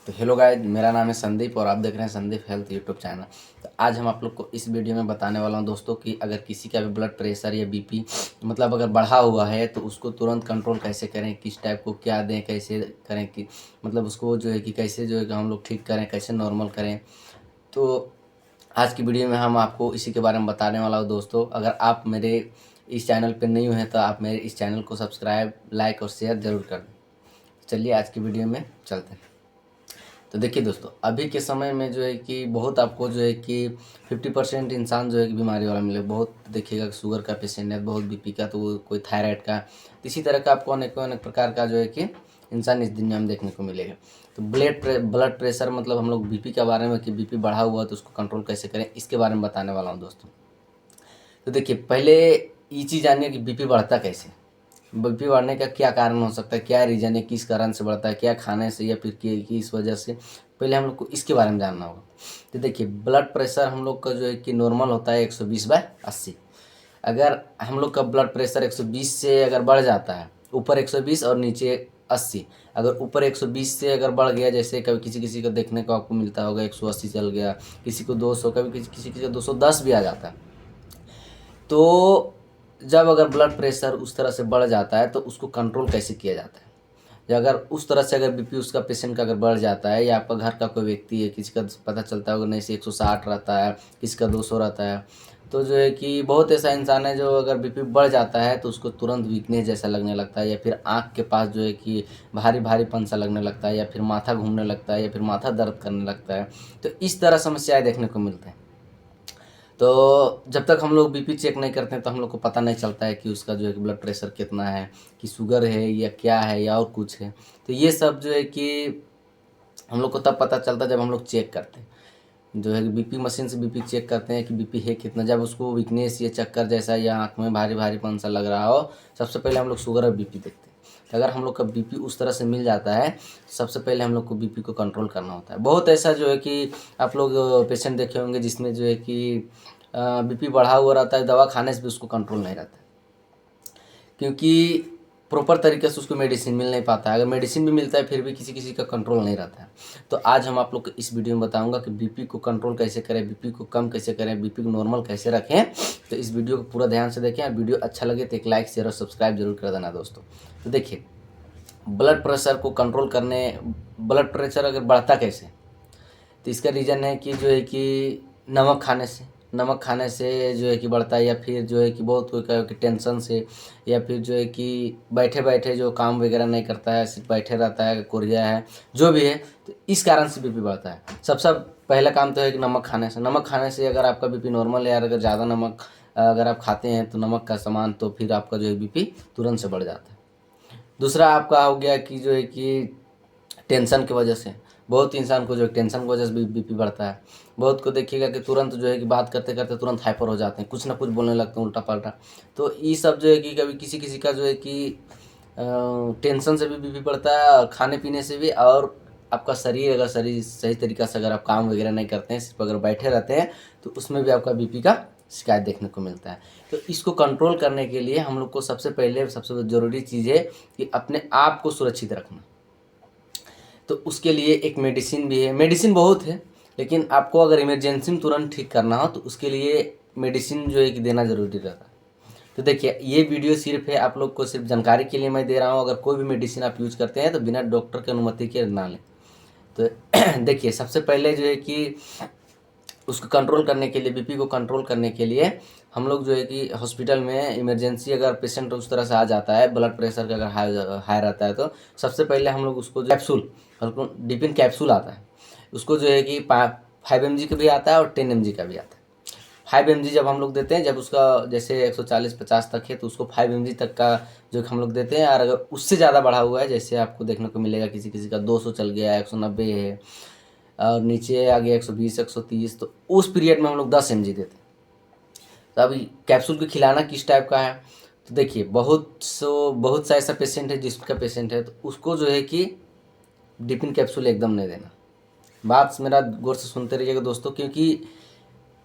तो hello guys, मेरा नाम है संदीप और आप देख रहे हैं संदीप हेल्थ यूट्यूब चैनल। तो आज हम आप लोग को इस वीडियो में बताने वाला हूं दोस्तों कि अगर किसी का भी ब्लड प्रेशर या बीपी मतलब अगर बढ़ा हुआ है तो उसको तुरंत कंट्रोल कैसे करें, किस टाइप को क्या दें, कैसे करें कि मतलब उसको जो है कि कैसे जो है कि हम लोग ठीक करें, कैसे नॉर्मल करें। तो आज की वीडियो में हम आपको इसी के बारे में बताने वाला हूँ दोस्तों। अगर आप मेरे इस चैनल पर नहीं हुए तो आप मेरे इस चैनल को सब्सक्राइब, लाइक और शेयर ज़रूर कर दें। चलिए आज की वीडियो में चलते हैं। तो देखिए दोस्तों, अभी के समय में जो है कि बहुत आपको जो है कि 50% इंसान जो है कि बीमारी वाला मिले। बहुत देखिएगा शुगर का पेशेंट है, बहुत बीपी का, तो कोई थायराइड का, तो इसी तरह का आपको अनेक अनेक प्रकार का जो है कि इंसान इस दुनिया में देखने को मिलेगा। तो ब्लड प्रेशर मतलब हम लोग बीपी के बारे में कि बीपी बढ़ा हुआ है तो उसको कंट्रोल कैसे करें, इसके बारे में बताने वाला हूँ दोस्तों। तो देखिए, पहले ये चीज़ जानिए कि बीपी बढ़ता कैसे। बीपी बढ़ने का क्या कारण हो सकता है, क्या रीज़न है, किस कारण से बढ़ता है, क्या खाने से या फिर किस वजह से, पहले हम लोग को इसके बारे में जानना होगा। तो देखिए, ब्लड प्रेशर हम लोग का जो है कि नॉर्मल होता है 120/80। अगर हम लोग का ब्लड प्रेशर 120 से अगर बढ़ जाता है, ऊपर 120 और नीचे 80, अगर ऊपर 120 से अगर बढ़ गया, जैसे कभी किसी किसी को देखने को आपको मिलता होगा 180 चल गया, किसी को 200, कभी किसी किसी किसी को 210 भी आ जाता है। तो जब अगर ब्लड प्रेशर उस तरह से बढ़ जाता है तो उसको कंट्रोल कैसे किया जाता है। या अगर उस तरह से अगर बीपी उसका पेशेंट का अगर बढ़ जाता है, या आपका घर का कोई व्यक्ति है, किसी का पता चलता होगा नहीं से 160 रहता है, किसी का 200 रहता है, तो जो है कि बहुत ऐसा इंसान है जो अगर बीपी बढ़ जाता है तो उसको तुरंत वीकनेस जैसा लगने लगता है, या फिर आँख के पास जो है कि भारी भारीपन सा लगने लगता है, या फिर माथा घूमने लगता है, या फिर माथा दर्द करने लगता है। तो इस तरह समस्याएं देखने को मिलते हैं। तो जब तक हम लोग बीपी चेक नहीं करते हैं तो हम लोग को पता नहीं चलता है कि उसका जो है कि ब्लड प्रेशर कितना है, कि शुगर है या क्या है या और कुछ है। तो ये सब जो है कि हम लोग को तब पता चलता है जब हम लोग चेक करते हैं, जो है कि बीपी मशीन से बीपी चेक करते हैं कि बीपी है कितना। जब उसको वीकनेस या चक्कर जैसा या आँख में भारी भारीपन सा लग रहा हो, सबसे पहले हम लोग शुगर और बीपी देखते हैं। तो अगर हम लोग का बीपी उस तरह से मिल जाता है, सबसे पहले हम लोग को बीपी को कंट्रोल करना होता है। बहुत ऐसा जो है कि आप लोग पेशेंट देखे होंगे जिसमें जो है कि बीपी बढ़ा हुआ रहता है, दवा खाने से भी उसको कंट्रोल नहीं रहता है, क्योंकि प्रॉपर तरीके से उसको मेडिसिन मिल नहीं पाता है। अगर मेडिसिन भी मिलता है फिर भी किसी किसी का कंट्रोल नहीं रहता है। तो आज हम आप लोग को इस वीडियो में बताऊंगा कि बीपी को कंट्रोल कैसे करें, बीपी को कम कैसे करें, बीपी को नॉर्मल कैसे रखें। तो इस वीडियो को पूरा ध्यान से देखें। वीडियो अच्छा लगे तो एक लाइक, शेयर और सब्सक्राइब जरूर कर देना दोस्तों। तो देखिए, ब्लड प्रेशर को कंट्रोल करने, ब्लड प्रेशर अगर बढ़ता कैसे, तो इसका रीज़न है कि जो है कि नमक खाने से जो है कि बढ़ता है, या फिर जो है कि बहुत कोई कहे कि टेंशन से, या फिर जो है कि बैठे बैठे जो काम वगैरह नहीं करता है, सिर्फ बैठे रहता है, कोरिया है, जो भी है, तो इस कारण से बीपी बढ़ता है। सबसे पहला काम तो है कि नमक खाने से अगर आपका बीपी नॉर्मल है, या अगर ज़्यादा नमक अगर आप खाते हैं तो नमक का सामान, तो फिर आपका जो है बीपी तुरंत से बढ़ जाता है। दूसरा आपका हो गया कि जो है कि टेंशन की वजह से, बहुत इंसान को जो है टेंशन की वजह से भी बीपी बढ़ता है। बहुत को देखिएगा कि तुरंत जो है कि बात करते करते तुरंत हाइपर हो जाते हैं, कुछ ना कुछ बोलने लगते हैं उल्टा पल्टा। तो ये सब जो है कि कभी किसी किसी का जो है कि टेंशन से भी बीपी बढ़ता है, और खाने पीने से भी, और आपका शरीर अगर शरीर सही तरीक़ा से अगर आप काम वगैरह नहीं करते हैं, सिर्फ अगर बैठे रहते हैं, तो उसमें भी आपका बीपी का शिकायत देखने को मिलता है। तो इसको कंट्रोल करने के लिए हम लोग को सबसे पहले सबसे ज़रूरी चीज़ है कि अपने आप को सुरक्षित रखना। तो उसके लिए एक मेडिसिन भी है, मेडिसिन बहुत है, लेकिन आपको अगर इमरजेंसी में तुरंत ठीक करना हो तो उसके लिए मेडिसिन जो है कि देना ज़रूरी रहता है। तो देखिए, ये वीडियो सिर्फ है आप लोग को सिर्फ जानकारी के लिए मैं दे रहा हूँ। अगर कोई भी मेडिसिन आप यूज़ करते हैं तो बिना डॉक्टर की अनुमति के ना लें। तो देखिए, सबसे पहले जो है कि उसको कंट्रोल करने के लिए, बीपी को कंट्रोल करने के लिए हम लोग जो है कि हॉस्पिटल में इमरजेंसी अगर पेशेंट उस तरह से आ जाता है, ब्लड प्रेशर का अगर हाई रहता है, तो सबसे पहले हम लोग उसको कैप्सूल, डिपिन कैप्सूल आता है, उसको जो है कि 5 mg का भी आता है और 10 mg का भी आता है। 5 mg जब हम लोग देते हैं, जब उसका जैसे 140-50 तक है तो उसको 5 mg तक का जो हम लोग देते हैं। और अगर उससे ज़्यादा बढ़ा हुआ है, जैसे आपको देखने को मिलेगा किसी किसी का 200 चल गया, 190 है, और नीचे आ गया 120, 130, तो उस पीरियड में हम लोग 10 mg देते हैं। तो अभी कैप्सूल को खिलाना किस टाइप का है, तो देखिए, बहुत सा ऐसा पेशेंट है, जिसका पेशेंट है तो उसको जो है कि डिपिन कैप्सूल एकदम नहीं देना। बात मेरा गौर से सुनते रहिएगा दोस्तों, क्योंकि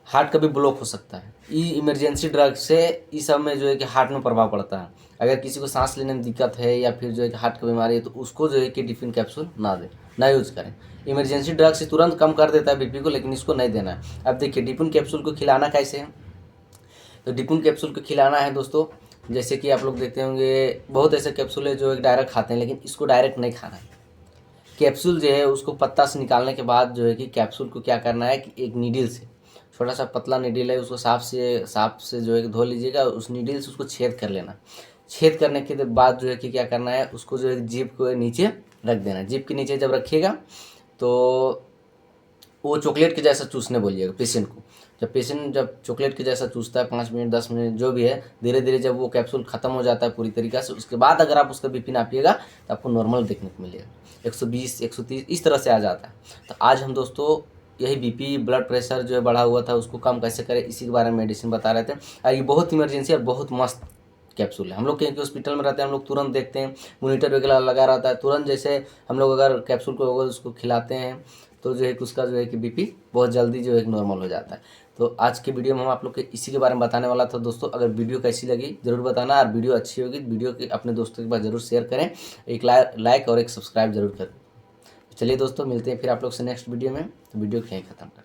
हार्ट कभी ब्लॉक हो सकता है। ये इमरजेंसी ड्रग से इस सब में जो है कि हार्ट में प्रभाव पड़ता है। अगर किसी को सांस लेने में दिक्कत है या फिर जो है कि हार्ट की बीमारी है तो उसको जो है कि डिफिन कैप्सूल ना दें, ना यूज़ करें। इमरजेंसी ड्रग से तुरंत कम कर देता है बीपी को, लेकिन इसको नहीं देना है। अब देखिए डिफिन कैप्सूल को खिलाना कैसे है। तो डिफिन कैप्सूल को खिलाना है दोस्तों, जैसे कि आप लोग देखते होंगे बहुत ऐसे कैप्सूल है जो एक डायरेक्ट खाते हैं, लेकिन इसको डायरेक्ट नहीं खाना है। कैप्सूल जो है उसको पत्ता से निकालने के बाद जो है कि कैप्सूल को क्या करना है कि एक नीडल से, छोटा सा पतला नीडल है, उसको साफ से जो है धो लीजिएगा। उस नीडल से उसको छेद कर लेना। छेद करने के बाद जो है कि क्या करना है, उसको जो है जीभ को नीचे रख देना। जीभ के नीचे जब रखिएगा तो वो चॉकलेट के जैसा चूसने बोलिएगा पेशेंट को। जब चॉकलेट के जैसा चूसता है 5 मिनट 10 मिनट जो भी है, धीरे धीरे जब वो कैप्सूल खत्म हो जाता है पूरी तरीके से, उसके बाद अगर आप उसका बीपी नापिएगा तो आपको नॉर्मल देखने को मिलेगा, 120 130 इस तरह से आ जाता है। तो आज हम दोस्तों यही बीपी ब्लड प्रेशर जो है बढ़ा हुआ था उसको कम कैसे करें इसी के बारे में मेडिसिन बता रहे थे। और ये बहुत इमरजेंसी और बहुत मस्त कैप्सूल है। हम लोग कहीं हॉस्पिटल में रहते हैं, हम लोग तुरंत देखते हैं, मॉनिटर वगैरह लगा रहता है, तुरंत जैसे हम लोग अगर कैप्सूल को उसको खिलाते हैं तो जो है कि उसका जो है कि बीपी बहुत जल्दी जो है नॉर्मल हो जाता है। तो आज के वीडियो में हम आप लोग के इसी के बारे में बताने वाला था दोस्तों। अगर वीडियो कैसी लगी जरूर बताना, और वीडियो अच्छी होगी वीडियो की अपने दोस्तों के पास जरूर शेयर करें, एक लाइक और एक सब्सक्राइब जरूर करें। चलिए दोस्तों मिलते हैं फिर आप लोग से नेक्स्ट वीडियो में। तो वीडियो को यहीं खत्म करें।